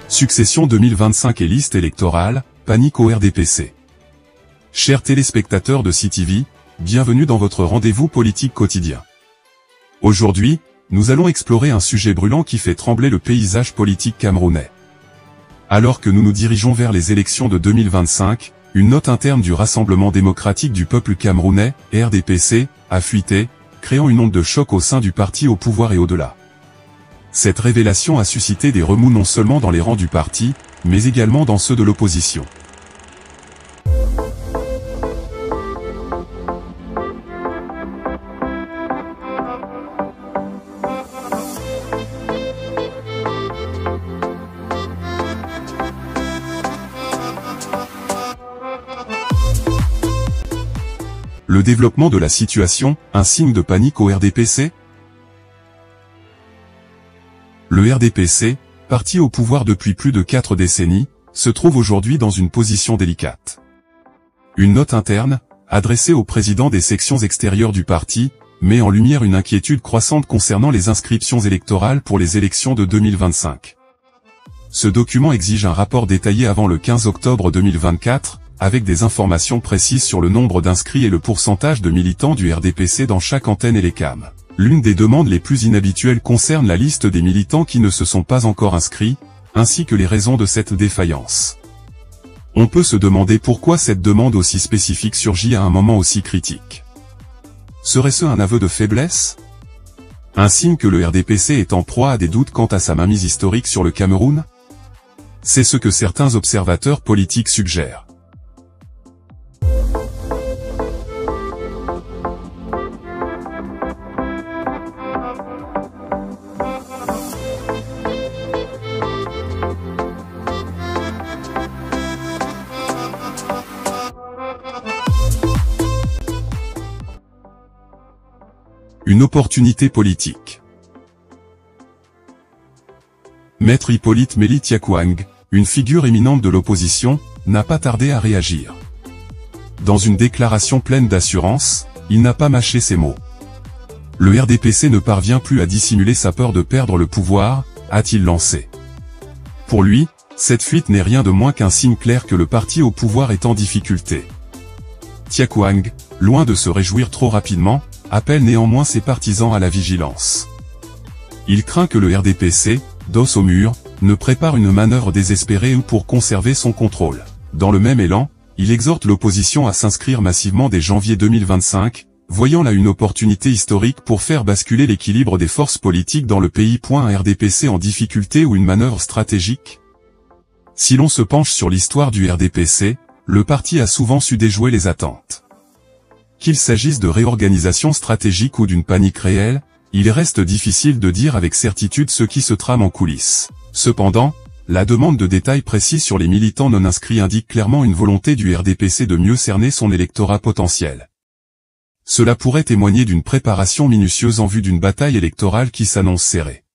Succession 2025 et liste électorale, panique au RDPC. Chers téléspectateurs de CTV, bienvenue dans votre rendez-vous politique quotidien. Aujourd'hui, nous allons explorer un sujet brûlant qui fait trembler le paysage politique camerounais. Alors que nous nous dirigeons vers les élections de 2025, une note interne du Rassemblement démocratique du peuple camerounais, RDPC, a fuité, créant une onde de choc au sein du parti au pouvoir et au-delà. Cette révélation a suscité des remous non seulement dans les rangs du parti, mais également dans ceux de l'opposition. Le développement de la situation, un signe de panique au RDPC ? Le RDPC, parti au pouvoir depuis plus de 4 décennies, se trouve aujourd'hui dans une position délicate. Une note interne, adressée au président des sections extérieures du parti, met en lumière une inquiétude croissante concernant les inscriptions électorales pour les élections de 2025. Ce document exige un rapport détaillé avant le 15 octobre 2024, avec des informations précises sur le nombre d'inscrits et le pourcentage de militants du RDPC dans chaque antenne et les CAM. L'une des demandes les plus inhabituelles concerne la liste des militants qui ne se sont pas encore inscrits, ainsi que les raisons de cette défaillance. On peut se demander pourquoi cette demande aussi spécifique surgit à un moment aussi critique. Serait-ce un aveu de faiblesse ? Un signe que le RDPC est en proie à des doutes quant à sa mainmise historique sur le Cameroun ? C'est ce que certains observateurs politiques suggèrent. Une opportunité politique. Maître Hippolyte Mélie Tiakwang, une figure éminente de l'opposition, n'a pas tardé à réagir. Dans une déclaration pleine d'assurance, il n'a pas mâché ses mots. Le RDPC ne parvient plus à dissimuler sa peur de perdre le pouvoir, a-t-il lancé. Pour lui, cette fuite n'est rien de moins qu'un signe clair que le parti au pouvoir est en difficulté. Tiakwang, loin de se réjouir trop rapidement, appelle néanmoins ses partisans à la vigilance. Il craint que le RDPC, dos au mur, ne prépare une manœuvre désespérée ou pour conserver son contrôle. Dans le même élan, il exhorte l'opposition à s'inscrire massivement dès janvier 2025, voyant là une opportunité historique pour faire basculer l'équilibre des forces politiques dans le pays. Un RDPC en difficulté ou une manœuvre stratégique ? Si l'on se penche sur l'histoire du RDPC, le parti a souvent su déjouer les attentes. Qu'il s'agisse de réorganisation stratégique ou d'une panique réelle, il reste difficile de dire avec certitude ce qui se trame en coulisses. Cependant, la demande de détails précis sur les militants non inscrits indique clairement une volonté du RDPC de mieux cerner son électorat potentiel. Cela pourrait témoigner d'une préparation minutieuse en vue d'une bataille électorale qui s'annonce serrée.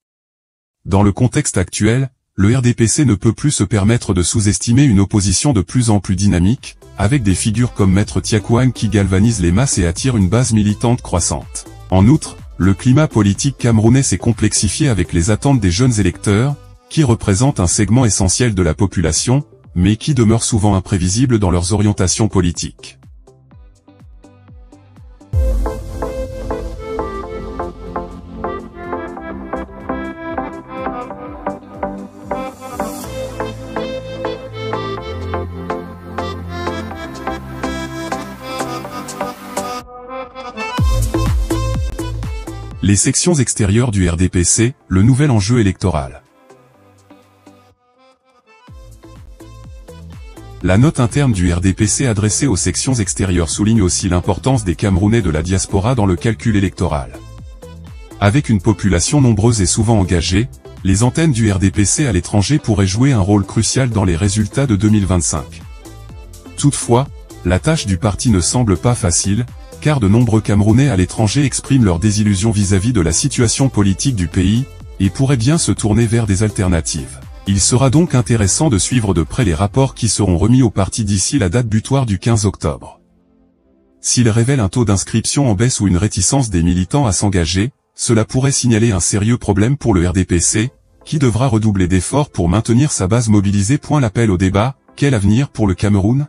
Dans le contexte actuel, le RDPC ne peut plus se permettre de sous-estimer une opposition de plus en plus dynamique, avec des figures comme Maître Tiakwang qui galvanisent les masses et attirent une base militante croissante. En outre, le climat politique camerounais s'est complexifié avec les attentes des jeunes électeurs, qui représentent un segment essentiel de la population, mais qui demeurent souvent imprévisibles dans leurs orientations politiques. Les sections extérieures du RDPC, le nouvel enjeu électoral. La note interne du RDPC adressée aux sections extérieures souligne aussi l'importance des Camerounais de la diaspora dans le calcul électoral. Avec une population nombreuse et souvent engagée, les antennes du RDPC à l'étranger pourraient jouer un rôle crucial dans les résultats de 2025. Toutefois, la tâche du parti ne semble pas facile, car de nombreux Camerounais à l'étranger expriment leur désillusion vis-à-vis de la situation politique du pays, et pourraient bien se tourner vers des alternatives. Il sera donc intéressant de suivre de près les rapports qui seront remis au parti d'ici la date butoir du 15 octobre. S'ils révèlent un taux d'inscription en baisse ou une réticence des militants à s'engager, cela pourrait signaler un sérieux problème pour le RDPC, qui devra redoubler d'efforts pour maintenir sa base mobilisée. L'appel au débat, quel avenir pour le Cameroun?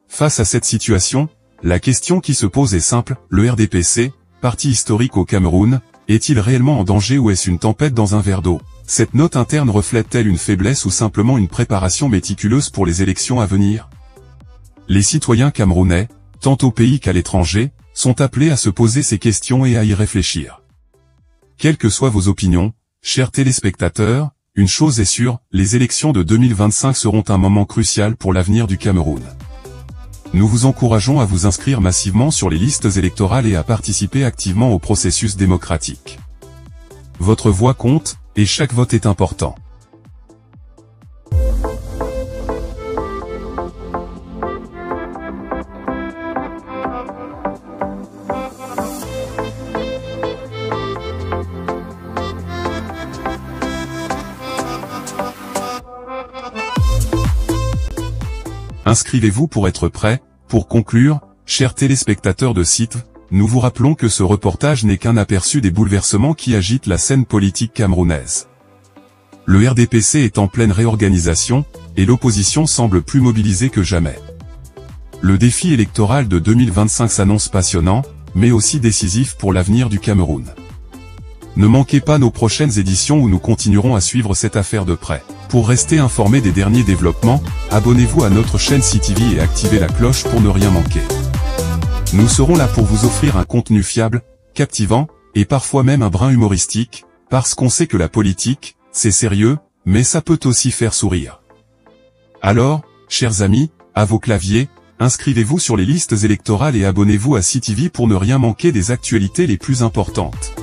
Face à cette situation, la question qui se pose est simple, le RDPC, parti historique au Cameroun, est-il réellement en danger ou est-ce une tempête dans un verre d'eau? Cette note interne reflète-t-elle une faiblesse ou simplement une préparation méticuleuse pour les élections à venir? Les citoyens camerounais, tant au pays qu'à l'étranger, sont appelés à se poser ces questions et à y réfléchir. Quelles que soient vos opinions, chers téléspectateurs, une chose est sûre, les élections de 2025 seront un moment crucial pour l'avenir du Cameroun. Nous vous encourageons à vous inscrire massivement sur les listes électorales et à participer activement au processus démocratique. Votre voix compte, et chaque vote est important. Inscrivez-vous pour être prêt. Pour conclure, chers téléspectateurs de CITV, nous vous rappelons que ce reportage n'est qu'un aperçu des bouleversements qui agitent la scène politique camerounaise. Le RDPC est en pleine réorganisation, et l'opposition semble plus mobilisée que jamais. Le défi électoral de 2025 s'annonce passionnant, mais aussi décisif pour l'avenir du Cameroun. Ne manquez pas nos prochaines éditions où nous continuerons à suivre cette affaire de près. Pour rester informé des derniers développements, abonnez-vous à notre chaîne CTV et activez la cloche pour ne rien manquer. Nous serons là pour vous offrir un contenu fiable, captivant, et parfois même un brin humoristique, parce qu'on sait que la politique, c'est sérieux, mais ça peut aussi faire sourire. Alors, chers amis, à vos claviers, inscrivez-vous sur les listes électorales et abonnez-vous à CTV pour ne rien manquer des actualités les plus importantes.